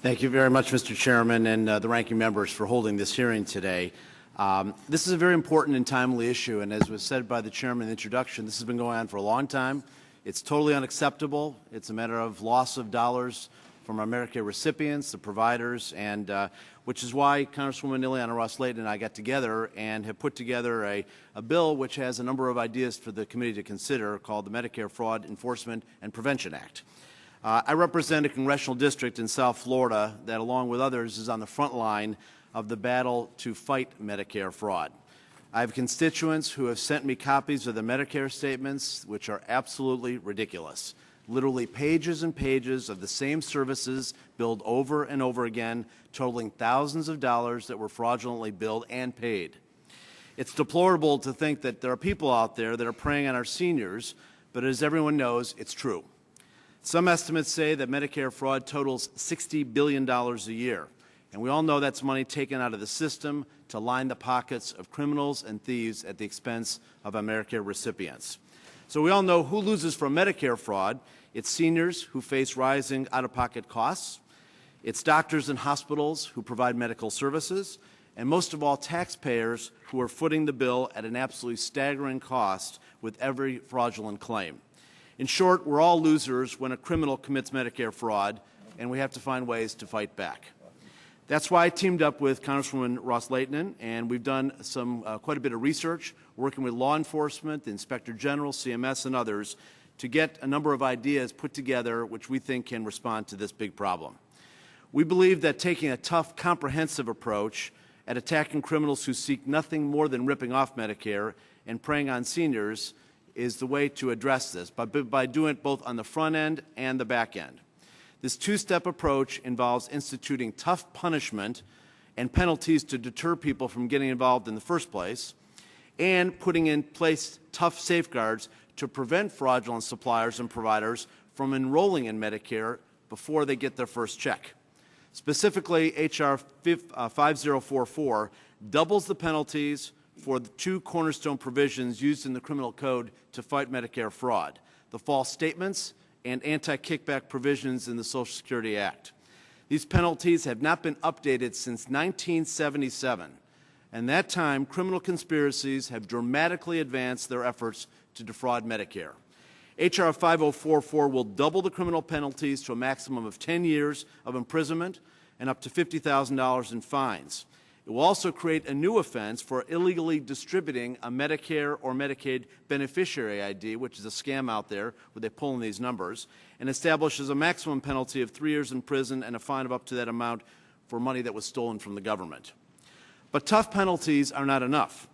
Thank you very much, Mr. Chairman, and the ranking members for holding this hearing today. This is a very important and timely issue, and as was said by the chairman in the introduction, this has been going on for a long time. It's totally unacceptable. It's a matter of loss of dollars from our Medicare recipients, the providers, and which is why Congresswoman Ileana Ros-Lehtinen and I got together and have put together a bill which has a number of ideas for the committee to consider called the Medicare Fraud Enforcement and Prevention Act. I represent a congressional district in South Florida that, along with others, is on the front line of the battle to fight Medicare fraud. I have constituents who have sent me copies of the Medicare statements, which are absolutely ridiculous. Literally pages and pages of the same services billed over and over again, totaling thousands of dollars that were fraudulently billed and paid. It's deplorable to think that there are people out there that are preying on our seniors, but as everyone knows, it's true. Some estimates say that Medicare fraud totals $60 billion a year, and we all know that's money taken out of the system to line the pockets of criminals and thieves at the expense of our Medicare recipients. So we all know who loses from Medicare fraud. It's seniors who face rising out-of-pocket costs. It's doctors and hospitals who provide medical services. And most of all, taxpayers who are footing the bill at an absolutely staggering cost with every fraudulent claim. In short, we're all losers when a criminal commits Medicare fraud, and we have to find ways to fight back. That's why I teamed up with Congresswoman Ros-Lehtinen, and we've done quite a bit of research, working with law enforcement, the Inspector General, CMS, and others, to get a number of ideas put together which we think can respond to this big problem. We believe that taking a tough, comprehensive approach at attacking criminals who seek nothing more than ripping off Medicare and preying on seniors is the way to address this, by doing it both on the front end and the back end. This two-step approach involves instituting tough punishment and penalties to deter people from getting involved in the first place, and putting in place tough safeguards to prevent fraudulent suppliers and providers from enrolling in Medicare before they get their first check. Specifically, H.R. 5044 doubles the penalties for the two cornerstone provisions used in the criminal code to fight Medicare fraud, the false statements and anti-kickback provisions in the Social Security Act. These penalties have not been updated since 1977. And that time, criminal conspiracies have dramatically advanced their efforts to defraud Medicare. H.R. 5044 will double the criminal penalties to a maximum of 10 years of imprisonment and up to $50,000 in fines. It will also create a new offense for illegally distributing a Medicare or Medicaid beneficiary ID, which is a scam out there where they pull in these numbers, and establishes a maximum penalty of 3 years in prison and a fine of up to that amount for money that was stolen from the government. But tough penalties are not enough.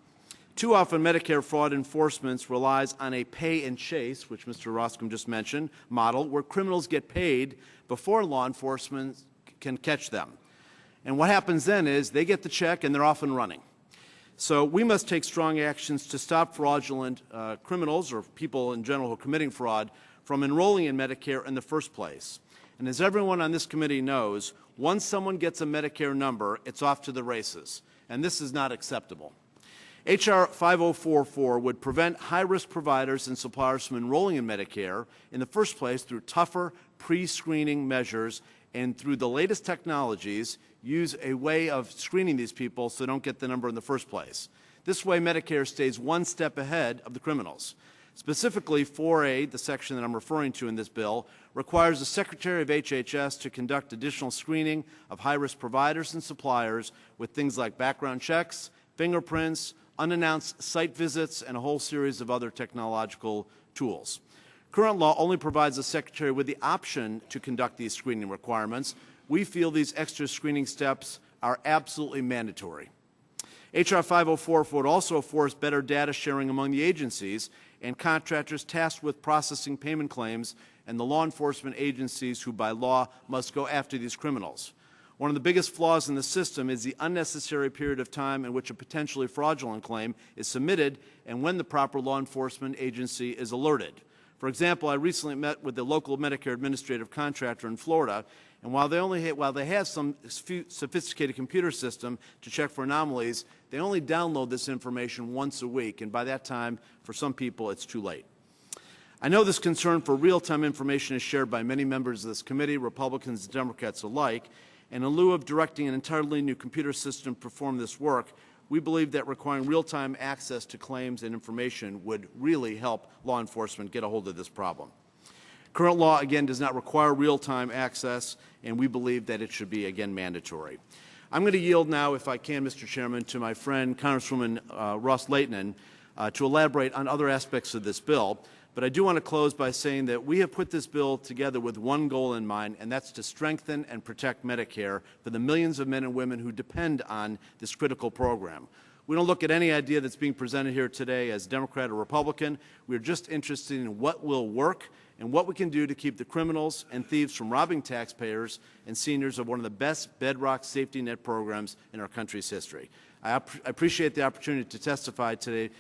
Too often, Medicare fraud enforcement relies on a pay and chase, which Mr. Roscom just mentioned, model where criminals get paid before law enforcement can catch them. And what happens then is they get the check and they're off and running. So we must take strong actions to stop fraudulent criminals or people in general who are committing fraud from enrolling in Medicare in the first place. And as everyone on this committee knows, once someone gets a Medicare number, it's off to the races. And this is not acceptable. H.R. 5044 would prevent high-risk providers and suppliers from enrolling in Medicare in the first place through tougher pre-screening measures and through the latest technologies, use a way of screening these people so they don't get the number in the first place. This way, Medicare stays one step ahead of the criminals. Specifically, 4A, the section that I'm referring to in this bill, requires the Secretary of HHS to conduct additional screening of high-risk providers and suppliers with things like background checks, fingerprints, unannounced site visits, and a whole series of other technological tools. Current law only provides the Secretary with the option to conduct these screening requirements. We feel these extra screening steps are absolutely mandatory. H.R. 504 would also force better data sharing among the agencies and contractors tasked with processing payment claims and the law enforcement agencies who by law must go after these criminals. One of the biggest flaws in the system is the unnecessary period of time in which a potentially fraudulent claim is submitted and when the proper law enforcement agency is alerted. For example, I recently met with the local Medicare administrative contractor in Florida, and while they have some sophisticated computer system to check for anomalies, they only download this information once a week, and by that time, for some people, it's too late. I know this concern for real-time information is shared by many members of this committee, Republicans and Democrats alike, And in lieu of directing an entirely new computer system to perform this work, we believe that requiring real-time access to claims and information would really help law enforcement get a hold of this problem. Current law, again, does not require real-time access, and we believe that it should be, again, mandatory. I'm going to yield now, if I can, Mr. Chairman, to my friend Congresswoman Ross Leighton to elaborate on other aspects of this bill. But I do want to close by saying that we have put this bill together with one goal in mind, and that's to strengthen and protect Medicare for the millions of men and women who depend on this critical program. We don't look at any idea that's being presented here today as Democrat or Republican. We're just interested in what will work and what we can do to keep the criminals and thieves from robbing taxpayers and seniors of one of the best bedrock safety net programs in our country's history. I appreciate the opportunity to testify today